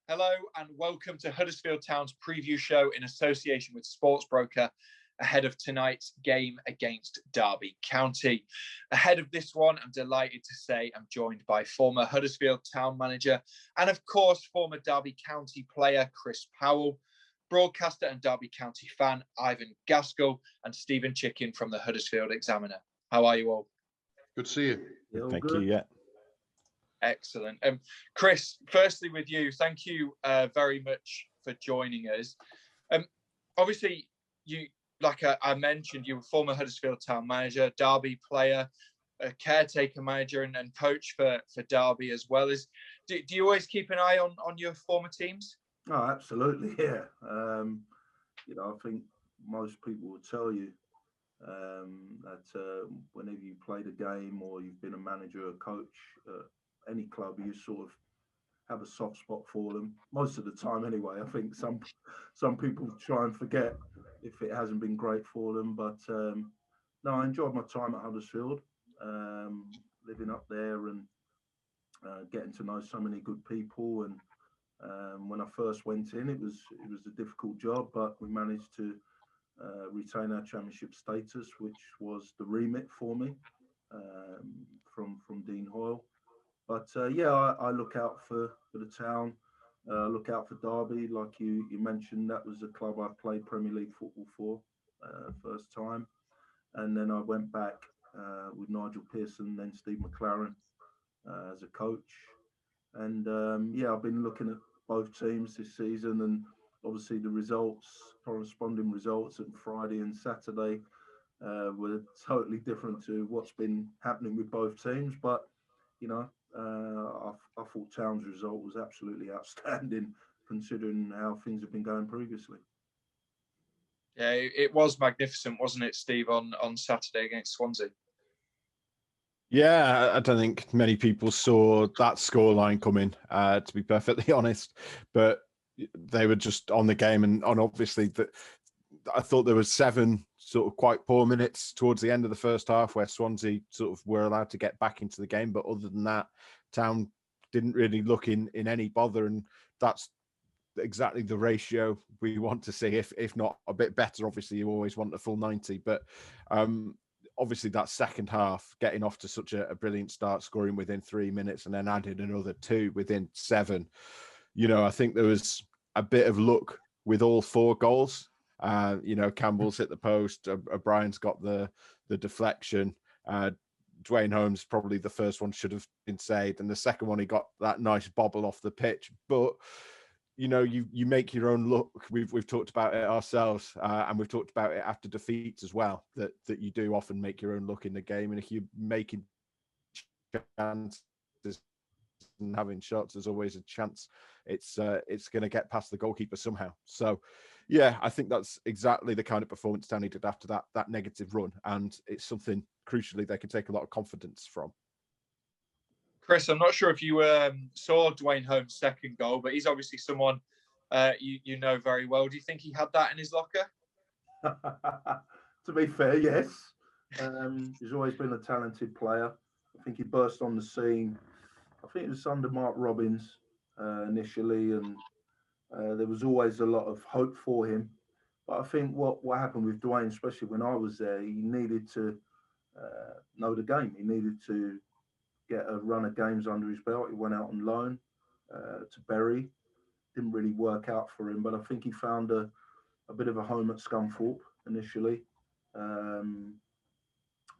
Hello and welcome to Huddersfield Town's preview show in association with Sportsbroker ahead of tonight's game against Derby County. Ahead of this one, I'm delighted to say I'm joined by former Huddersfield Town manager and of course former Derby County player Chris Powell, broadcaster and Derby County fan Ivan Gaskell, and Stephen Chicken from the Huddersfield Examiner. How are you all? Good to see you. Thank you. Yeah. Excellent. Chris, firstly with you, thank you very much for joining us. Obviously, you, like I mentioned, you were former Huddersfield Town manager, Derby player, a caretaker manager and coach for Derby as well. Do you always keep an eye on your former teams? Oh, absolutely, yeah. I think most people will tell you that whenever you played a game or you've been a manager or coach, any club, you sort of have a soft spot for them most of the time anyway. I think some people try and forget if it hasn't been great for them, but no, I enjoyed my time at Huddersfield, living up there and getting to know so many good people. And when I first went in, it was a difficult job, but we managed to retain our championship status, which was the remit for me from Dean Hoyle. But I look out for the town, look out for Derby. Like you mentioned, that was a club I played Premier League football for first time. And then I went back with Nigel Pearson, then Steve McLaren as a coach. And I've been looking at both teams this season, and obviously the corresponding results on Friday and Saturday were totally different to what's been happening with both teams. But I thought Town's result was absolutely outstanding considering how things have been going previously. Yeah, it was magnificent, wasn't it, Steve, on Saturday against Swansea? Yeah, I don't think many people saw that scoreline coming, to be perfectly honest. But they were just on the game, and obviously I thought there was 7 sort of quite poor minutes towards the end of the first half where Swansea sort of were allowed to get back into the game. But other than that, Town didn't really look in any bother, and that's exactly the ratio we want to see, if not a bit better. Obviously, you always want a full 90, but obviously that second half, getting off to such a brilliant start, scoring within 3 minutes and then adding another 2 within 7. I think there was a bit of luck with all 4 goals. Campbell's hit the post, O'Brien's got the deflection, Dwayne Holmes, probably the first one should have been saved, and the second one he got that nice bobble off the pitch. But you make your own luck. We've talked about it ourselves, and we've talked about it after defeats as well, that you do often make your own luck in the game, and if you're making chances and having shots, there's always a chance it's going to get past the goalkeeper somehow. So yeah, I think that's exactly the kind of performance Town needed after that negative run, and it's something crucially they can take a lot of confidence from. Chris, I'm not sure if you saw Dwayne Holmes' second goal, but he's obviously someone you know very well. Do you think he had that in his locker? To be fair, yes. He's always been a talented player. I think he burst on the scene. I think it was under Mark Robbins initially, and there was always a lot of hope for him. But I think what happened with Dwayne, especially when I was there, he needed to know the game. He needed to get a run of games under his belt. He went out on loan to Bury. Didn't really work out for him, but I think he found a bit of a home at Scunthorpe initially.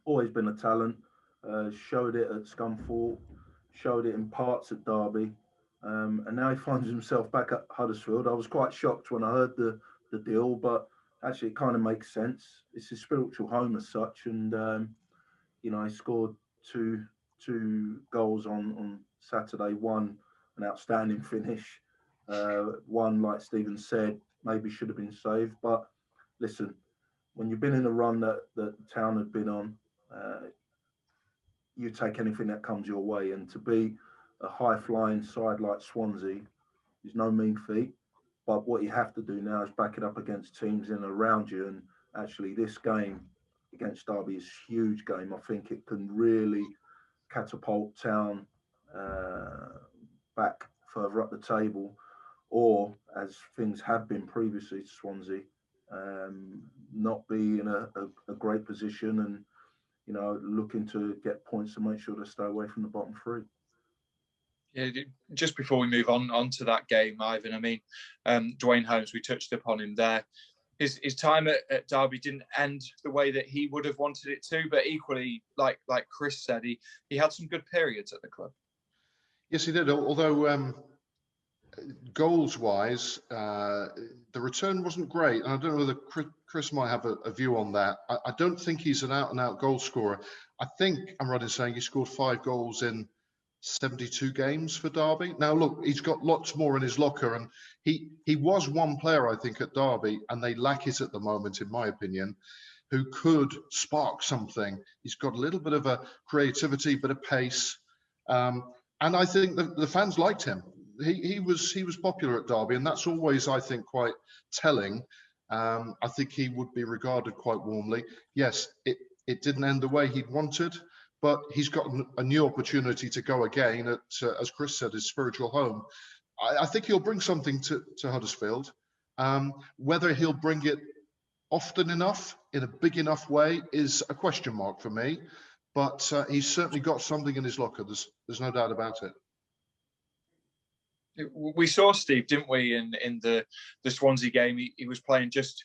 Always been a talent. Showed it at Scunthorpe, showed it in parts at Derby, and now he finds himself back at Huddersfield. I was quite shocked when I heard the deal, but actually it kind of makes sense. It's his spiritual home as such, and he scored two goals on Saturday. One, an outstanding finish. One, like Stephen said, maybe should have been saved. But listen, when you've been in a run that Town had been on, you take anything that comes your way. And to be a high-flying side like Swansea is no mean feat. But what you have to do now is back it up against teams in and around you. And actually, this game against Derby is a huge game. I think it can really catapult Town back further up the table. or as things have been previously to Swansea, not be in a great position and, you know, looking to get points to make sure they stay away from the bottom three. Yeah, just before we move on to that game, Ivan, I mean, Dwayne Holmes, we touched upon him there. His time at Derby didn't end the way that he would have wanted it to, but equally, like Chris said, he had some good periods at the club. Yes, he did. Although goals-wise, the return wasn't great. And I don't know whether Chris might have a view on that. I don't think he's an out-and-out goal scorer. I think I'm right in saying he scored 5 goals in 72 games for Derby. Now, look, he's got lots more in his locker, and he was one player, I think, at Derby, and they lack it at the moment, in my opinion, who could spark something. He's got a little bit of a creativity, bit of pace, and I think the fans liked him. He was popular at Derby, and that's always, I think, quite telling. I think he would be regarded quite warmly. Yes, it didn't end the way he'd wanted, but he's got a new opportunity to go again at, as Chris said, his spiritual home. I think he'll bring something to Huddersfield. Whether he'll bring it often enough, in a big enough way, is a question mark for me. But he's certainly got something in his locker. There's no doubt about it. We saw Steve, didn't we, in the Swansea game? He was playing just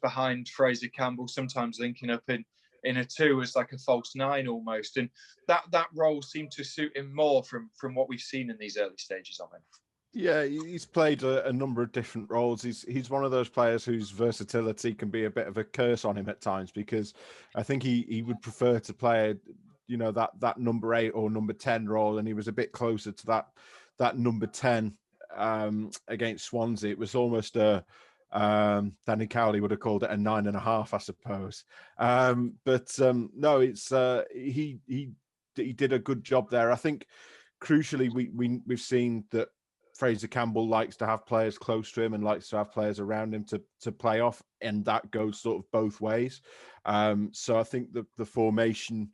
behind Fraser Campbell, sometimes linking up in a 2 as like a false 9 almost, and that role seemed to suit him more from what we've seen in these early stages of him. Yeah, he's played a number of different roles. He's one of those players whose versatility can be a bit of a curse on him at times, because I think he would prefer to play, you know, that number 8 or number 10 role, and he was a bit closer to that number 10 against Swansea. It was almost Danny Cowley would have called it a 9.5, I suppose. No, it's he did a good job there. I think crucially we've seen that Fraser Campbell likes to have players close to him and likes to have players around him to play off, and that goes sort of both ways. So I think the formation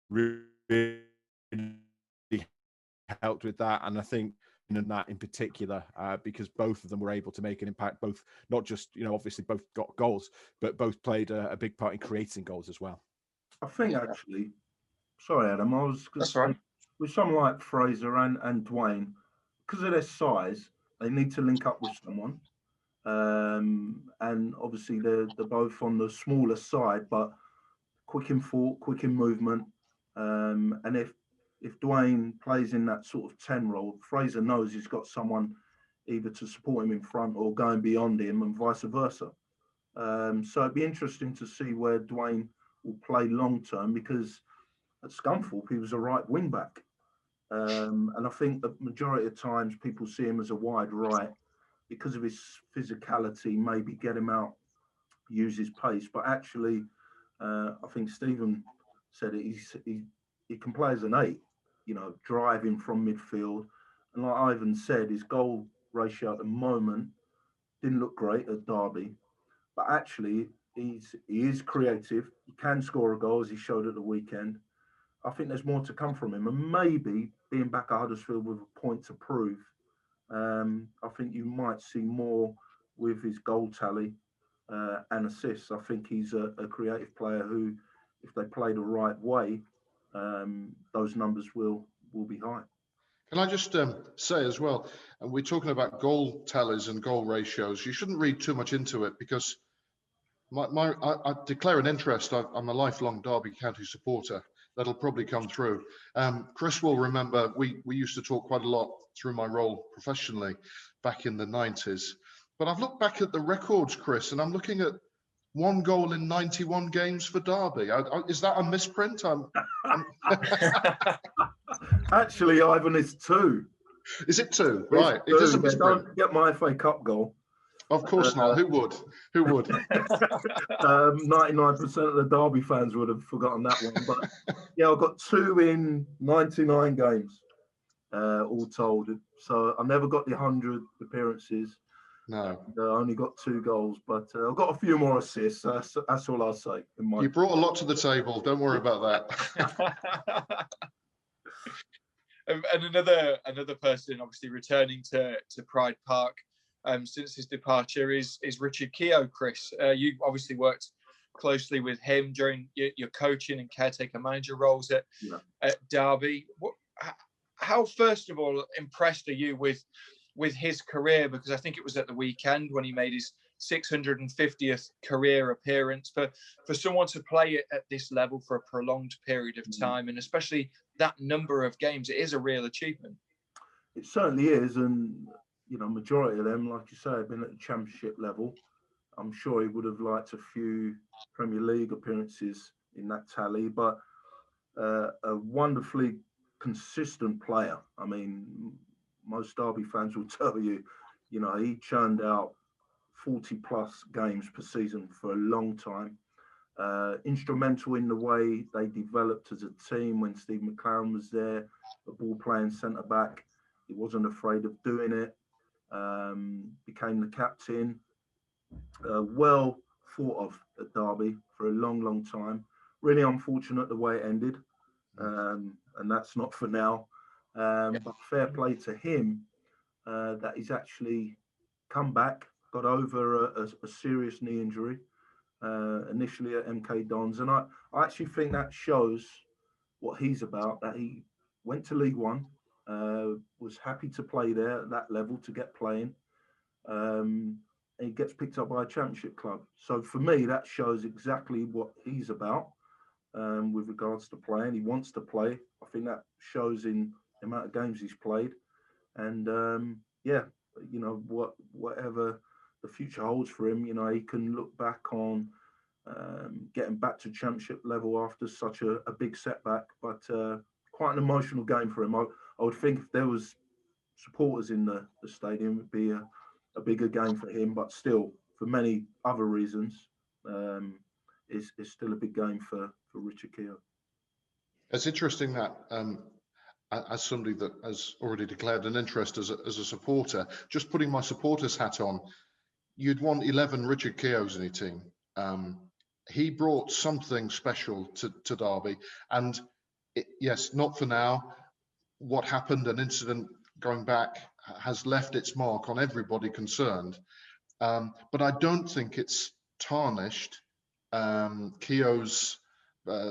really helped with that, and I think in that in particular, because both of them were able to make an impact, both not just, you know, obviously both got goals, but both played a big part in creating goals as well. I think actually, sorry Adam, I was going to say, right. with someone like Fraser and Dwayne, because of their size, they need to link up with someone. And obviously they're both on the smaller side, but quick in thought, quick in movement. And if Dwayne plays in that sort of 10 role, Fraser knows he's got someone either to support him in front or going beyond him, and vice versa. So it'd be interesting to see where Dwayne will play long term, because at Scunthorpe he was a right wing back. And I think the majority of times people see him as a wide right because of his physicality, maybe get him out, use his pace. But actually, I think Stephen said it, he can play as an 8, you know, driving from midfield. And like Ivan said, his goal ratio at the moment didn't look great at Derby, but actually he is creative. He can score a goal, as he showed at the weekend. I think there's more to come from him, and maybe being back at Huddersfield with a point to prove, I think you might see more with his goal tally and assists. I think he's a creative player who, if they play the right way, those numbers will be high. Can I just say as well, and we're talking about goal tallies and goal ratios, you shouldn't read too much into it, because I declare an interest. I'm a lifelong Derby County supporter. That'll probably come through. Chris will remember we used to talk quite a lot through my role professionally back in the 90s. But I've looked back at the records, Chris, and I'm looking at 1 goal in 91 games for Derby. Is that a misprint? Actually, Ivan, it's 2. Is it 2? Right. It is a misprint. Don't get my FA Cup goal. Of course not. Who would? 99% of the Derby fans would have forgotten that one. But yeah, I've got 2 in 99 games, all told. So I never got the 100 appearances. No. I only got 2 goals, but I've got a few more assists. That's all I'll say. You brought a lot to the table. Don't worry about that. And another person, obviously returning to Pride Park since his departure, is Richard Keogh. Chris, you obviously worked closely with him during your coaching and caretaker manager roles at Derby. How, first of all, impressed are you with his career? Because I think it was at the weekend when he made his 650th career appearance. For someone to play at this level for a prolonged period of time, and especially that number of games, it is a real achievement. It certainly is, and majority of them, like you say, have been at the Championship level. I'm sure he would have liked a few Premier League appearances in that tally, but a wonderfully consistent player. I mean, most Derby fans will tell you, he churned out 40 plus games per season for a long time. Instrumental in the way they developed as a team when Steve McLaren was there, a ball playing centre back. He wasn't afraid of doing it. Became the captain. Well thought of at Derby for a long, long time. Really unfortunate the way it ended. And that's not for now. But fair play to him that he's actually come back, got over a serious knee injury, initially at MK Dons. And I actually think that shows what he's about, that he went to League One, was happy to play there at that level, to get playing. And he gets picked up by a Championship club. So for me, that shows exactly what he's about with regards to playing. He wants to play. I think that shows in the amount of games he's played. And whatever the future holds for him, he can look back on getting back to Championship level after such a big setback. But quite an emotional game for him. I would think if there was supporters in the stadium, it would be a bigger game for him. But still, for many other reasons, is still a big game for Richard Keogh. It's interesting that as somebody that has already declared an interest as a supporter, just putting my supporter's hat on, you'd want 11 Richard Keoghs in your team. He brought something special to Derby, and yes, not for now. What happened, an incident going back, has left its mark on everybody concerned. But I don't think it's tarnished Keogh's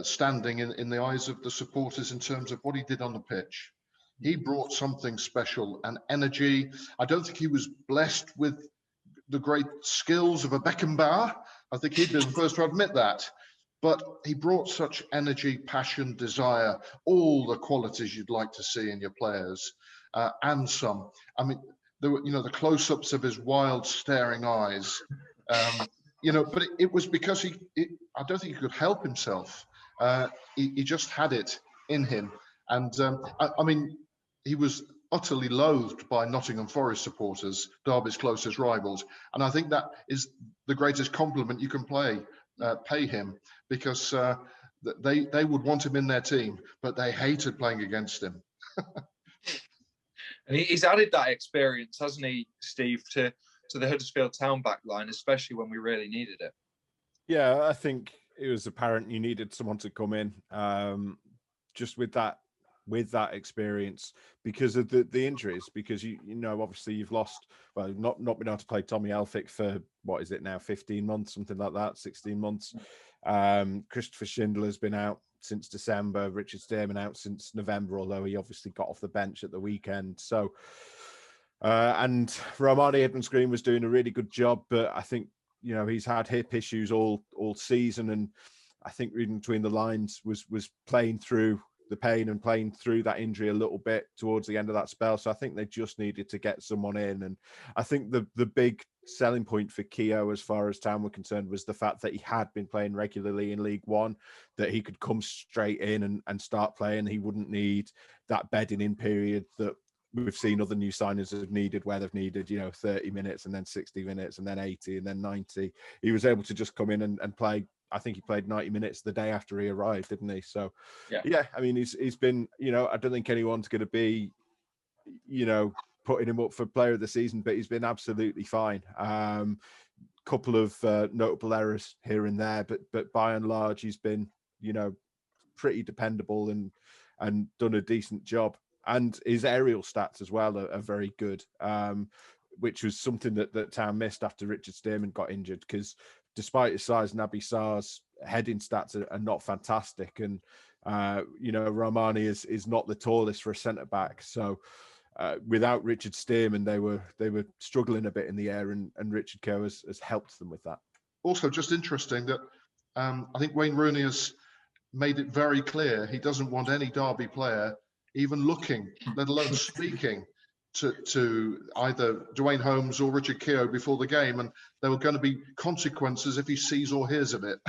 standing in the eyes of the supporters in terms of what he did on the pitch. He brought something special and energy. I don't think he was blessed with the great skills of a Beckenbauer. I think he'd be the first to admit that. But he brought such energy, passion, desire, all the qualities you'd like to see in your players, and some. I mean, the close-ups of his wild, staring eyes. But it was because I don't think he could help himself. He just had it in him. And I mean, he was utterly loathed by Nottingham Forest supporters, Derby's closest rivals. And I think that is the greatest compliment you can pay him, because they would want him in their team, but they hated playing against him. And he's added that experience, hasn't he, Steve, to the Huddersfield Town back line, especially when we really needed it. Yeah, I think it was apparent you needed someone to come in just with that experience because of the injuries, because obviously you've lost, well, not been able to play Tommy Elphick for what is it now, 15 months, something like that, 16 months. Christopher Schindler's been out since December, Richard Stearman out since November, although he obviously got off the bench at the weekend. So and Romani Edmonds-Green was doing a really good job, but I think he's had hip issues all season, and I think reading between the lines was playing through the pain and playing through that injury a little bit towards the end of that spell. So I think they just needed to get someone in. And I think the big selling point for Keogh, as far as Town were concerned, was the fact that he had been playing regularly in League One, that he could come straight in and start playing. He wouldn't need that bedding in period that we've seen other new signings have needed, where they've needed 30 minutes and then 60 minutes and then 80 and then 90. He was able to just come in and play. I think he played 90 minutes the day after he arrived, didn't he? So, yeah, I mean, he's been, I don't think anyone's going to be, putting him up for player of the season, but he's been absolutely fine. Couple of notable errors here and there, but by and large, he's been, pretty dependable and done a decent job. and his aerial stats as well are very good, which was something that Town missed after Richard Stearman got injured, because despite his size, Naby Sarr's heading stats are not fantastic. And, Romani is not the tallest for a centre-back. So without Richard Stearman, they were struggling a bit in the air, and Richard Keogh has helped them with that. Also, just interesting that I think Wayne Rooney has made it very clear he doesn't want any Derby player even looking, let alone speaking to either Dwayne Holmes or Richard Keogh before the game, and there were going to be consequences if he sees or hears of it.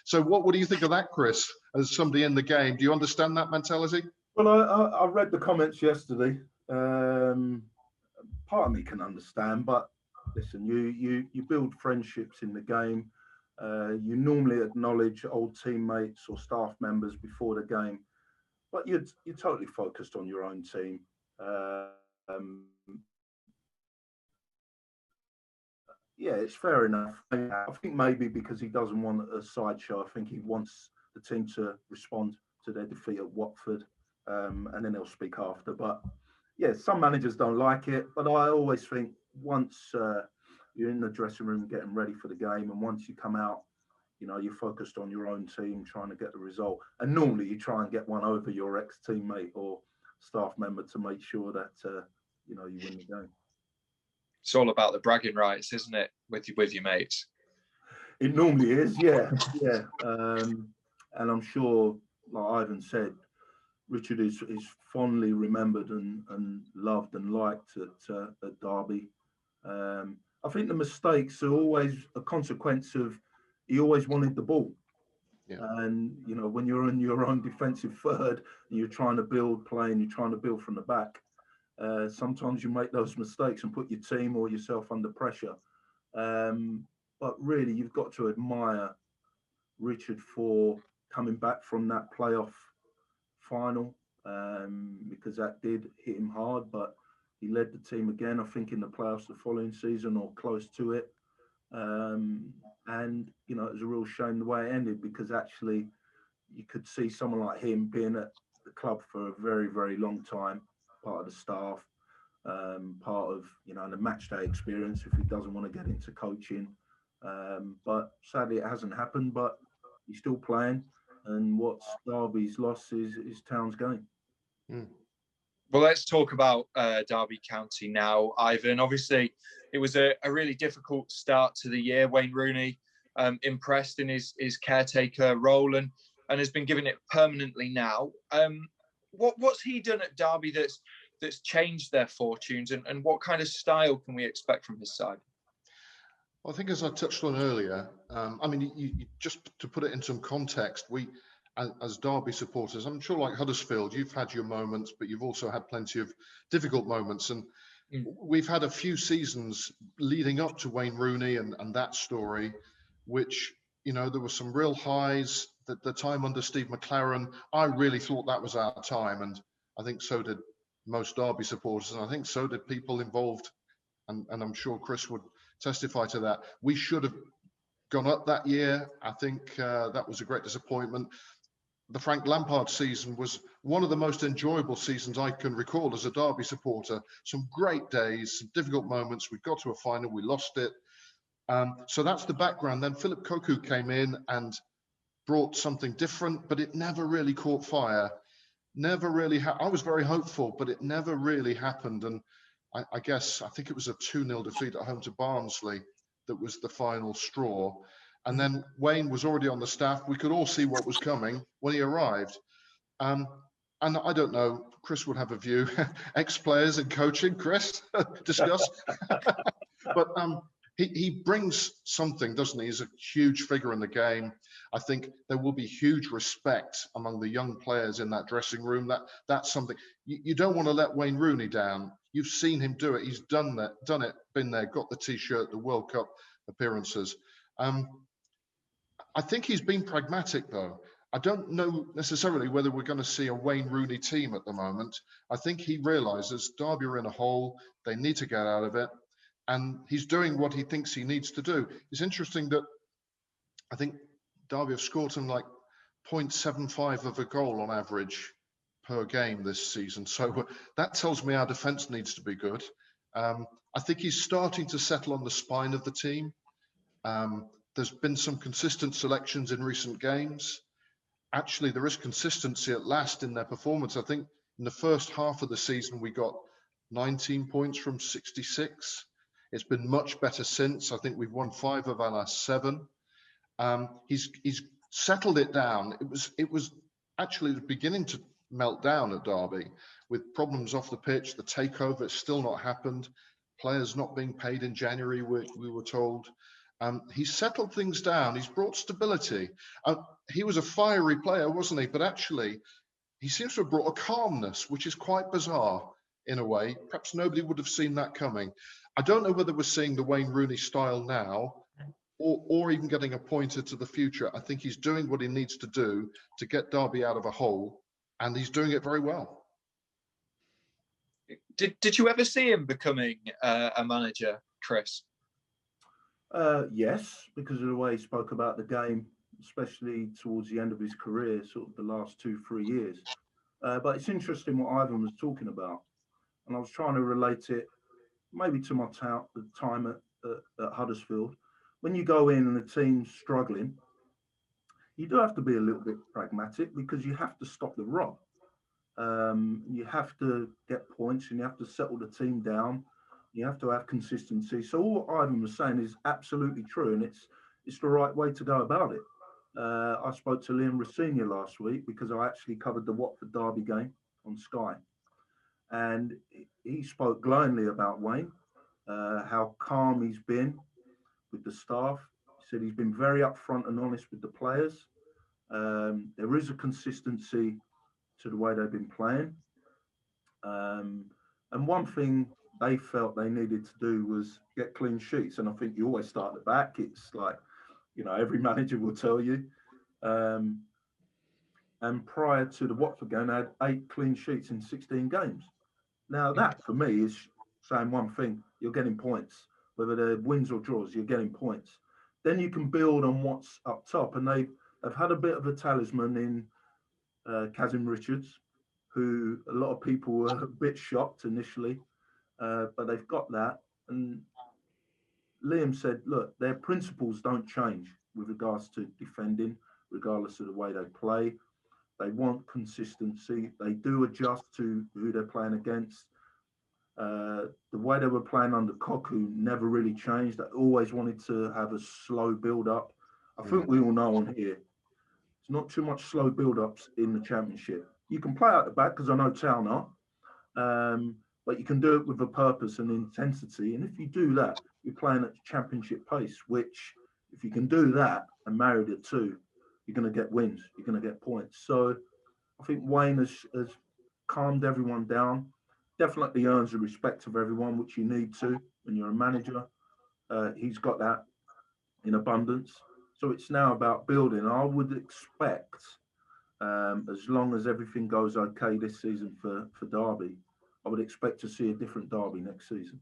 So what do you think of that, Chris, as somebody in the game? Do you understand that mentality? Well, I read the comments yesterday. Part of me can understand, but listen, you build friendships in the game. You normally acknowledge old teammates or staff members before the game, but you're totally focused on your own team. Yeah, it's fair enough. I think maybe because he doesn't want a sideshow, I think he wants the team to respond to their defeat at Watford, and then he'll speak after. But yeah, some managers don't like it, but I always think once you're in the dressing room getting ready for the game, and once you come out, you're focused on your own team, trying to get the result. And normally you try and get one over your ex-teammate or staff member to make sure that, you win the game. It's all about the bragging rights, isn't it, with your mates? It normally is, yeah. And I'm sure, like Ivan said, Richard is fondly remembered and loved and liked at Derby. I think the mistakes are always a consequence of he always wanted the ball. Yeah. And, when you're in your own defensive third and you're trying to build play and you're trying to build from the back, sometimes you make those mistakes and put your team or yourself under pressure. But really, you've got to admire Richard for coming back from that playoff final, because that did hit him hard, but he led the team again, I think, in the playoffs the following season or close to it. And, it was a real shame the way it ended, because actually you could see someone like him being at the club for a very, very long time, part of the staff, part of, the match day experience if he doesn't want to get into coaching. But sadly it hasn't happened, but he's still playing. And what's Derby's loss is Town's gain. Mm. Well, let's talk about Derby County now, Ivan. Obviously, it was a really difficult start to the year. Wayne Rooney impressed in his caretaker role and has been given it permanently now. What's he done at Derby that's changed their fortunes, and what kind of style can we expect from his side? Well, I think, as I touched on earlier, you just to put it in some context, we, as Derby supporters, I'm sure like Huddersfield, you've had your moments, but you've also had plenty of difficult moments. And we've had a few seasons leading up to Wayne Rooney and that story, which, there were some real highs. The time under Steve McLaren, I really thought that was our time. And I think so did most Derby supporters. And I think so did people involved. And I'm sure Chris would testify to that. We should have gone up that year. I think that was a great disappointment. The Frank Lampard season was one of the most enjoyable seasons I can recall as a Derby supporter. Some great days, some difficult moments. We got to a final, we lost it. So that's the background. Then Philip Koku came in and brought something different, but it never really caught fire. Never really. I was very hopeful, but it never really happened. And I think it was a 2-0 defeat at home to Barnsley that was the final straw. And then Wayne was already on the staff. We could all see what was coming when he arrived. And I don't know, Chris would have a view. Ex-players and coaching, Chris, discuss. But he brings something, doesn't he? He's a huge figure in the game. I think there will be huge respect among the young players in that dressing room. That's something. You don't want to let Wayne Rooney down. You've seen him do it. He's done it, been there, got the T-shirt, the World Cup appearances. I think he's been pragmatic, though. I don't know necessarily whether we're going to see a Wayne Rooney team at the moment. I think he realises Derby are in a hole. They need to get out of it. And he's doing what he thinks he needs to do. It's interesting that I think Derby have scored him like 0.75 of a goal on average per game this season. So that tells me our defence needs to be good. I think he's starting to settle on the spine of the team. There's been some consistent selections in recent games. Actually, there is consistency at last in their performance. I think in the first half of the season, we got 19 points from 66. It's been much better since. I think we've won 5 of our last 7. He's settled it down. It was actually beginning to melt down at Derby with problems off the pitch. The takeover has still not happened. Players not being paid in January, we were told. He's settled things down. He's brought stability. He was a fiery player, wasn't he? But actually, he seems to have brought a calmness, which is quite bizarre in a way. Perhaps nobody would have seen that coming. I don't know whether we're seeing the Wayne Rooney style now, or even getting a pointer to the future. I think he's doing what he needs to do to get Derby out of a hole, and he's doing it very well. Did you ever see him becoming a manager, Chris? Yes, because of the way he spoke about the game, especially towards the end of his career, sort of the last 2-3 years. But it's interesting what Ivan was talking about, and I was trying to relate it maybe to my time at Huddersfield. When you go in and the team's struggling, you do have to be a little bit pragmatic because you have to stop the run. You have to get points and you have to settle the team down. You have to have consistency. So all what Ivan was saying is absolutely true, and it's the right way to go about it. I spoke to Liam Rossini last week because I actually covered the Watford Derby game on Sky, and he spoke glowingly about Wayne, how calm he's been with the staff. He said he's been very upfront and honest with the players. There is a consistency to the way they've been playing. And one thing they felt they needed to do was get clean sheets. And I think you always start at the back. It's like, every manager will tell you. And prior to the Watford game, they had 8 clean sheets in 16 games. Now, that for me is saying one thing: you're getting points. Whether they're wins or draws, you're getting points. Then you can build on what's up top. And they've had a bit of a talisman in Kazim Richards, who a lot of people were a bit shocked initially, but they've got that. And Liam said, look, their principles don't change with regards to defending, regardless of the way they play. They want consistency. They do adjust to who they're playing against. The way they were playing under Koku never really changed. They always wanted to have a slow build-up. I think we all know on here, it's not too much slow build-ups in the Championship. You can play out the back, because I know Town are, but you can do it with a purpose and intensity. And if you do that, you're playing at Championship pace, which if you can do that and marry the two, you're going to get wins, you're going to get points. So I think Wayne has calmed everyone down, definitely earns the respect of everyone, which you need to when you're a manager. He's got that in abundance. So it's now about building. I would expect, as long as everything goes okay this season for Derby, I would expect to see a different Derby next season.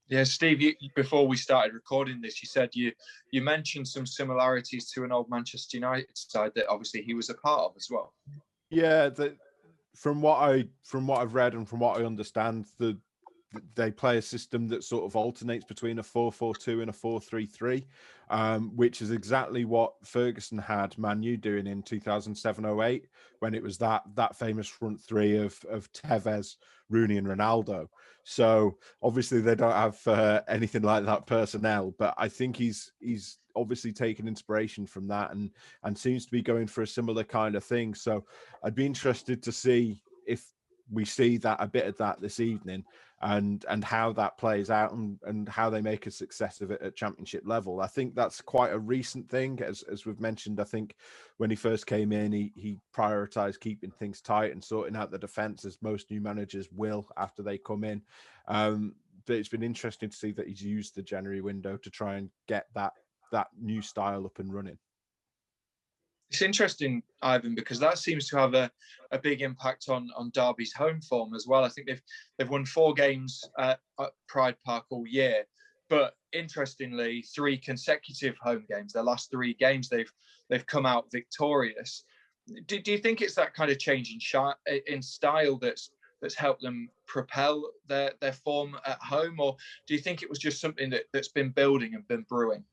Yeah, Steve, before we started recording this, you said you mentioned some similarities to an old Manchester United side that obviously he was a part of as well. Yeah, from what I've read and from what I understand, they play a system that sort of alternates between a 4-4-2 and a 4-3-3, which is exactly what Ferguson had Man U doing in 2007-08, when it was that famous front three of Tevez, Rooney and Ronaldo. So obviously they don't have anything like that personnel, but I think he's obviously taken inspiration from that and seems to be going for a similar kind of thing. So I'd be interested to see if we see that a bit of that this evening, and how that plays out and how they make a success of it at Championship level. I think that's quite a recent thing, as we've mentioned. I think when he first came in, he prioritized keeping things tight and sorting out the defense, as most new managers will after they come in. But it's been interesting to see that he's used the January window to try and get that new style up and running. It's interesting, Ivan, because that seems to have a big impact on Derby's home form as well. I think they've won 4 games at Pride Park all year, but interestingly, 3 consecutive home games. Their last 3 games, they've come out victorious. Do you think it's that kind of change in style that's helped them propel their form at home, or do you think it was just something that's been building and been brewing?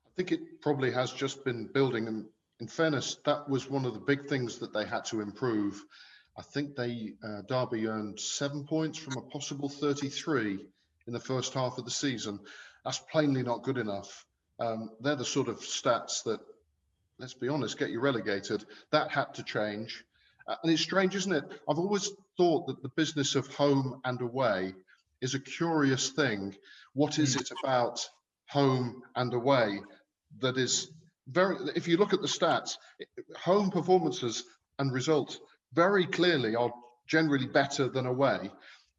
I think it probably has just been building, and in fairness, that was one of the big things that they had to improve. I think Derby earned 7 points from a possible 33 in the first half of the season. That's plainly not good enough. They're the sort of stats that, let's be honest, get you relegated. That had to change. And it's strange, isn't it? I've always thought that the business of home and away is a curious thing. What is it about home and away that is very, if you look at the stats, home performances and results very clearly are generally better than away.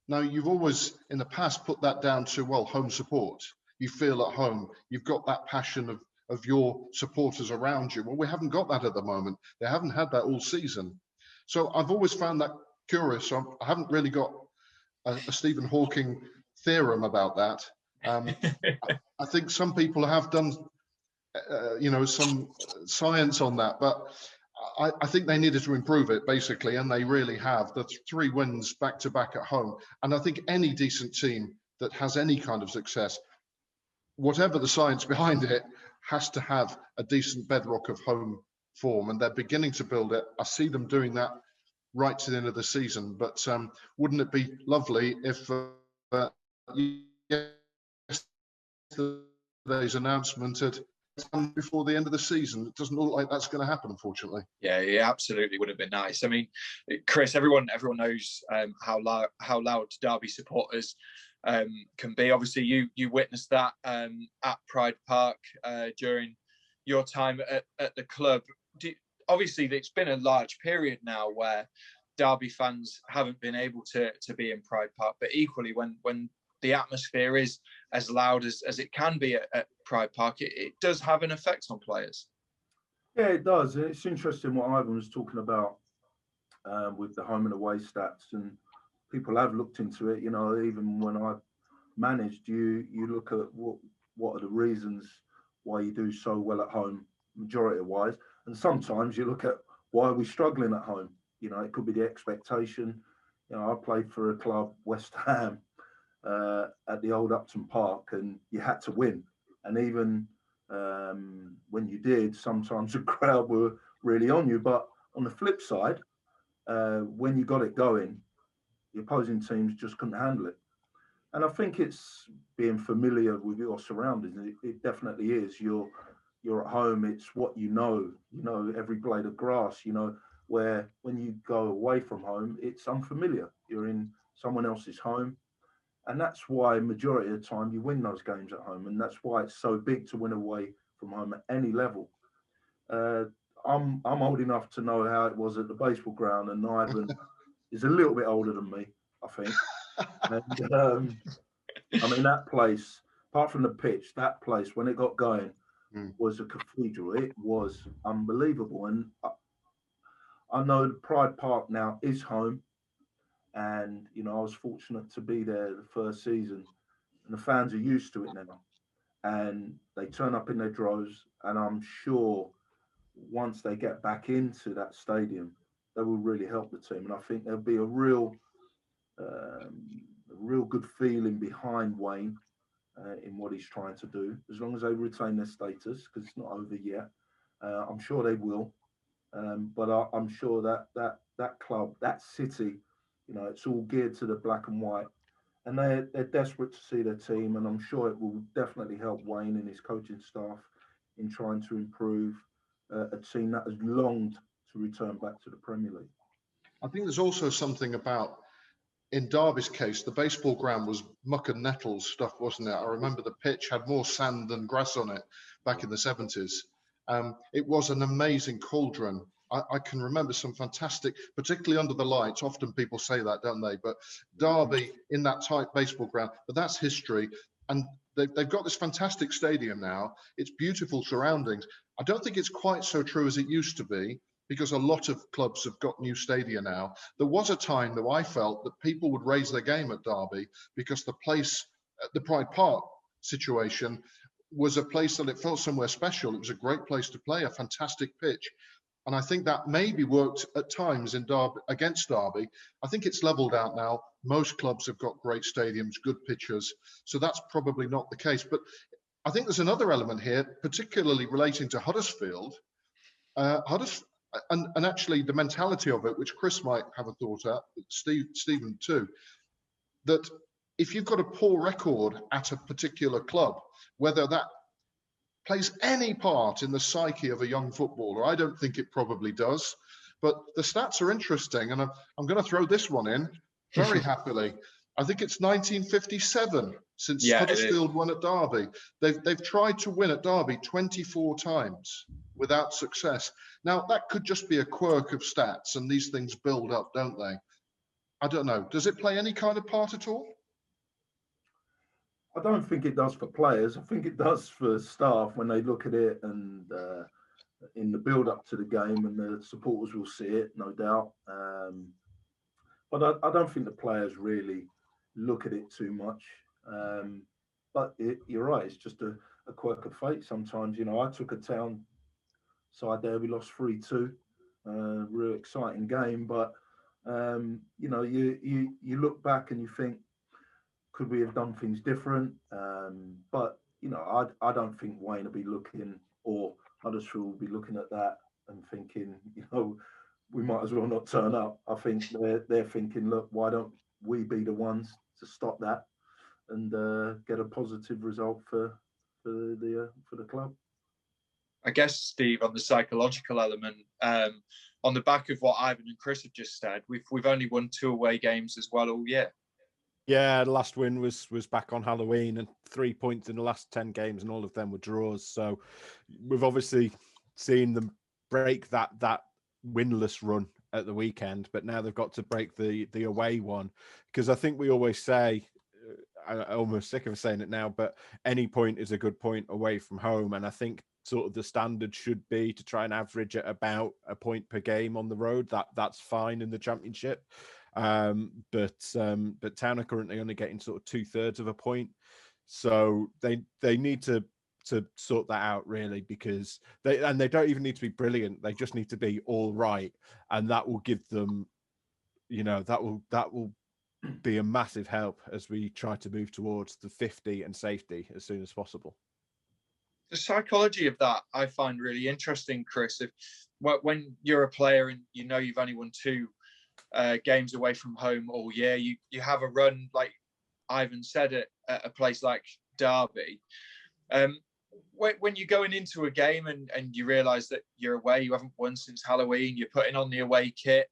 Now, you've always in the past put that down to, well, home support. You feel at home, you've got that passion of your supporters around you. Well, we haven't got that at the moment. They haven't had that all season. So I've always found that curious. I haven't really got a Stephen Hawking theorem about that. I think some people have done, some science on that, but I think they needed to improve it, basically, and they really have. The 3 wins back-to-back at home. And I think any decent team that has any kind of success, whatever the science behind it, has to have a decent bedrock of home form, and they're beginning to build it. I see them doing that right to the end of the season, but wouldn't it be lovely if yesterday's announcement had come before the end of the season? It doesn't look like that's going to happen, unfortunately. Yeah, it absolutely would have been nice. I mean, Chris, everyone knows how loud Derby supporters can be. Obviously, you witnessed that at Pride Park during your time at the club. Obviously, it's been a large period now where Derby fans haven't been able to be in Pride Park, but equally when the atmosphere is as loud as it can be at Pride Park, it does have an effect on players. Yeah, it does. It's interesting what Ivan was talking about with the home and away stats, and people have looked into it. Even when I managed, you look at what are the reasons why you do so well at home, majority wise, and sometimes you look at why are we struggling at home. It could be the expectation. I played for a club, West Ham, at the old Upton Park, and you had to win. And even when you did, sometimes the crowd were really on you. But on the flip side, when you got it going, the opposing teams just couldn't handle it. And I think it's being familiar with your surroundings. It definitely is. You're at home. It's what you know. Every blade of grass. Where when you go away from home, it's unfamiliar. You're in someone else's home. And that's why majority of the time you win those games at home. And that's why it's so big to win away from home at any level. I'm old enough to know how it was at the baseball ground, and Ivan is a little bit older than me, I think. And, that place, apart from the pitch, that place, when it got going, was a cathedral. It was unbelievable. And I know Pride Park now is home. And, I was fortunate to be there the first season. And the fans are used to it now. And they turn up in their droves. And I'm sure once they get back into that stadium, they will really help the team. And I think there'll be a real good feeling behind Wayne in what he's trying to do, as long as they retain their status, because it's not over yet. I'm sure they will. But I'm sure that club, that city, it's all geared to the black and white, and they're desperate to see their team, and I'm sure it will definitely help Wayne and his coaching staff in trying to improve a team that has longed to return back to the Premier League. I think there's also something about, in Derby's case, the baseball ground was muck and nettles stuff, wasn't it? I remember the pitch had more sand than grass on it back in the 70s. It was an amazing cauldron. I can remember some fantastic, particularly under the lights. Often people say that, don't they? But Derby in that tight baseball ground, but that's history. And they've got this fantastic stadium now. It's beautiful surroundings. I don't think it's quite so true as it used to be, because a lot of clubs have got new stadia now. There was a time, though, I felt that people would raise their game at Derby because the place, the Pride Park situation, was a place that it felt somewhere special. It was a great place to play, a fantastic pitch. And I think that maybe worked at times in Derby, against Derby. I think it's levelled out now. Most clubs have got great stadiums, good pitches. So that's probably not the case. But I think there's another element here, particularly relating to Huddersfield. And actually the mentality of it, which Chris might have a thought at, Stephen too, that if you've got a poor record at a particular club, whether that plays any part in the psyche of a young footballer, I don't think it probably does. But the stats are interesting, and I'm going to throw this one in very happily. I think it's 1957 since Huddersfield won at Derby. They've tried to win at Derby 24 times without success. Now, that could just be a quirk of stats, and these things build up, don't they? I don't know. Does it play any kind of part at all? I don't think it does for players. I think it does for staff when they look at it and in the build-up to the game, and the supporters will see it, no doubt. But I don't think the players really look at it too much. But you're right, it's just a quirk of fate sometimes. You know, I took a Town side there, we lost 3-2. Real exciting game, but you know, you look back and you think, could we have done things different? But you know, I don't think Wayne will be looking, or Huddersfield will be looking at that and thinking, you know, we might as well not turn up. I think they're thinking, look, why don't we be the ones to stop that and get a positive result for the club? I guess, Steve, on the psychological element, on the back of what Ivan and Chris have just said, we've only won 2 away games as well all year. Yeah, the last win was back on Halloween, and 3 points in the last 10 games, and all of them were draws. So we've obviously seen them break that winless run at the weekend, but now they've got to break the away one, because I think we always say, I'm almost sick of saying it now, but any point is a good point away from home, and I think sort of the standard should be to try and average at about a point per game on the road. That's fine in the Championship. But Town are currently only getting sort of 2/3 of a point, so they need to sort that out, really, because they don't even need to be brilliant. They just need to be all right, and that will give them, you know, that will be a massive help as we try to move towards the 50 and safety as soon as possible. The psychology of that I find really interesting, Chris. When you're a player and you know you've only won 2 games away from home all year, you have a run, like Ivan said, at a place like Derby. When you're going into a game and you realise that you're away, you haven't won since Halloween, you're putting on the away kit,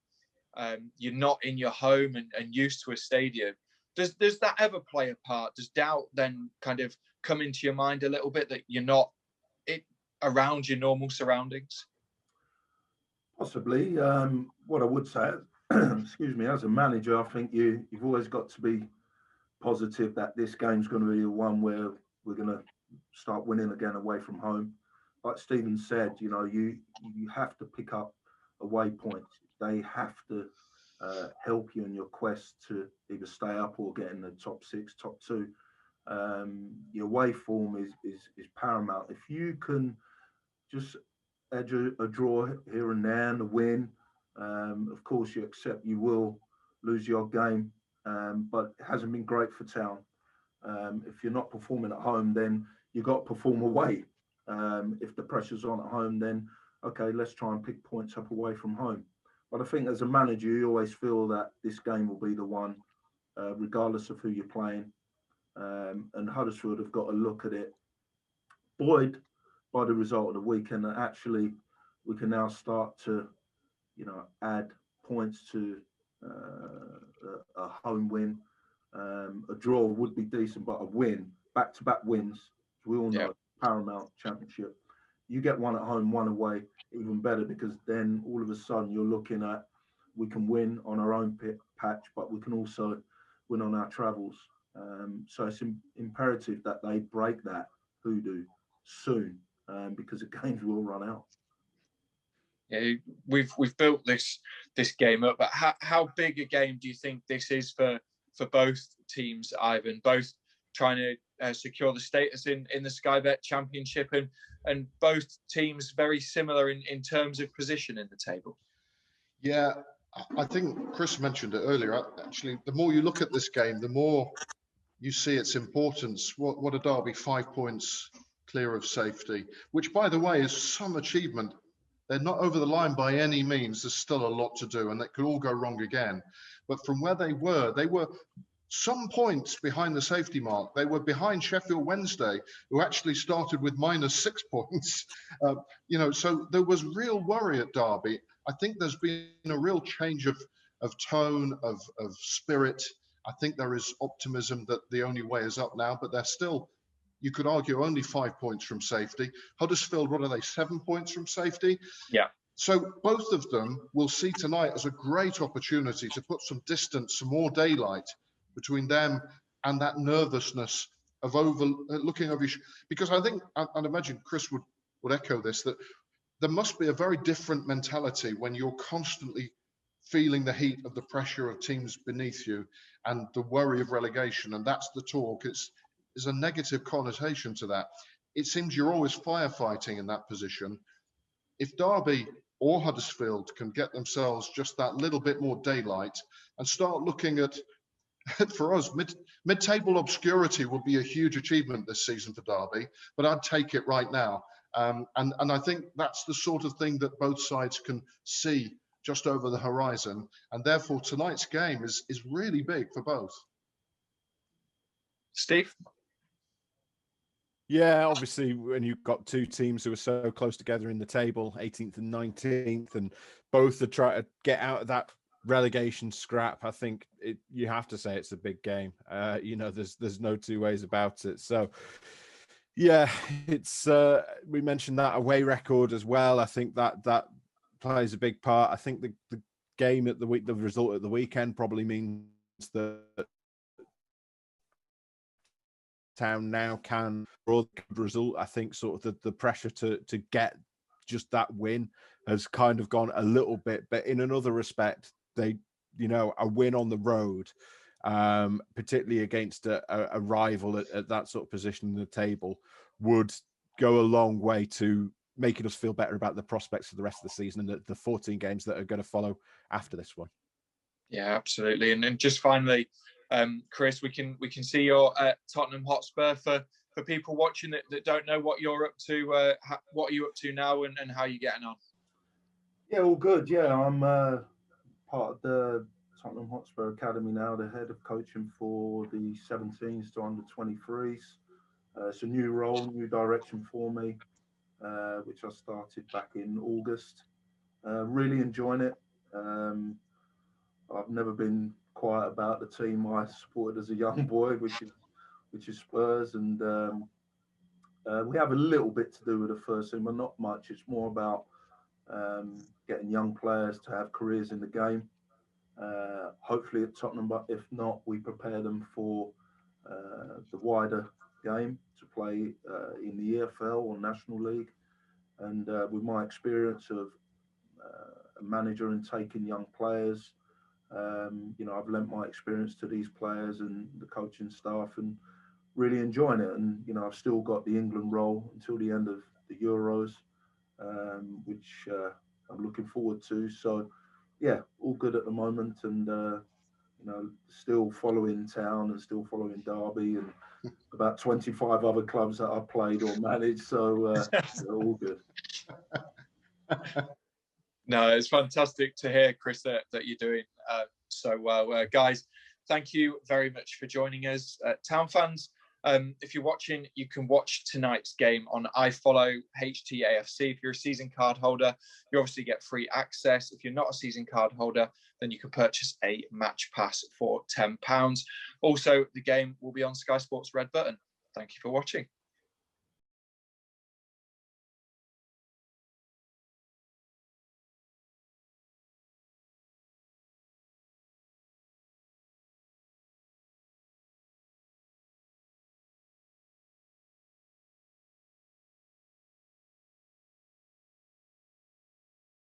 you're not in your home and used to a stadium. Does that ever play a part? Does doubt then kind of come into your mind a little bit that you're not around your normal surroundings? Possibly. What I would say, excuse me, as a manager, I think you've always got to be positive that this game's going to be the one where we're going to start winning again away from home. Like Stephen said, you know, you have to pick up away points. They have to help you in your quest to either stay up or get in the top 6, top 2. Your away form is paramount. If you can just edge a draw here and there and a win, of course you accept you will lose your game, but it hasn't been great for Town. If you're not performing at home, then you've got to perform away. If the pressure's on at home, then okay, let's try and pick points up away from home. But I think as a manager, you always feel that this game will be the one, regardless of who you're playing. And Huddersfield have got to look at it, buoyed by the result of the weekend, that actually we can now start to, you know, add points to a home win. A draw would be decent, but a win, back-to-back wins, we all know, paramount Championship. You get one at home, one away, even better, because then all of a sudden you're looking at, we can win on our own patch, but we can also win on our travels. So it's imperative that they break that hoodoo soon, because the games will run out. Yeah, we've built this game up, but how big a game do you think this is for both teams, Ivan? Both trying to secure the status in the Sky Bet Championship, and both teams very similar in terms of position in the table. Yeah, I think Chris mentioned it earlier. Actually, the more you look at this game, the more you see its importance. What a Derby, 5 points clear of safety, which, by the way, is some achievement. They're not over the line by any means. There's still a lot to do, and that could all go wrong again. But from where they were some points behind the safety mark. They were behind Sheffield Wednesday, who actually started with -6 points. So there was real worry at Derby. I think there's been a real change of tone, of spirit. I think there is optimism that the only way is up now, but they're still, you could argue, only 5 points from safety. Huddersfield, what are they, 7 points from safety? Yeah. So both of them will see tonight as a great opportunity to put some distance, some more daylight between them and that nervousness of looking over. Because I think, I'd imagine Chris would echo this, that there must be a very different mentality when you're constantly feeling the heat of the pressure of teams beneath you and the worry of relegation. And that's the talk. There's a negative connotation to that. It seems you're always firefighting in that position. If Derby or Huddersfield can get themselves just that little bit more daylight and start looking at, for us, mid-table obscurity would be a huge achievement this season for Derby, but I'd take it right now. And I think that's the sort of thing that both sides can see just over the horizon. And therefore, tonight's game is really big for both. Steve? Yeah, obviously, when you've got two teams who are so close together in the table, 18th and 19th, and both are trying to get out of that relegation scrap, I think you have to say it's a big game. There's no two ways about it. So, yeah, it's we mentioned that away record as well. I think that plays a big part. I think the game at the result at the weekend probably means that Town now can draw the result. I think sort of the pressure to get just that win has kind of gone a little bit, but in another respect, a win on the road, particularly against a rival at that sort of position in the table, would go a long way to making us feel better about the prospects for the rest of the season and the 14 games that are going to follow after this one. Yeah, absolutely. And just finally, Chris, we can see you're at Tottenham Hotspur for people watching that don't know what you're up to. What are you up to now, and how are you getting on? Yeah, all good. Yeah, I'm part of the Tottenham Hotspur Academy now, the head of coaching for the 17s to under 23s. It's a new role, new direction for me, which I started back in August. Really enjoying it. I've never been quiet about the team I supported as a young boy, which is Spurs, and we have a little bit to do with the first team, but not much. It's more about getting young players to have careers in the game. Hopefully at Tottenham, but if not, we prepare them for the wider game to play in the EFL or National League. And with my experience of a manager and taking young players, I've lent my experience to these players and the coaching staff and really enjoying it. And, I've still got the England role until the end of the Euros, which I'm looking forward to. So, yeah, all good at the moment. And, still following Town and still following Derby and about 25 other clubs that I've played or managed. So, all good. No, it's fantastic to hear, Chris, that you're doing so well. Guys, thank you very much for joining us. Town fans, if you're watching, you can watch tonight's game on iFollow HTAFC. If you're a season card holder, you obviously get free access. If you're not a season card holder, then you can purchase a match pass for £10. Also, the game will be on Sky Sports Red Button. Thank you for watching.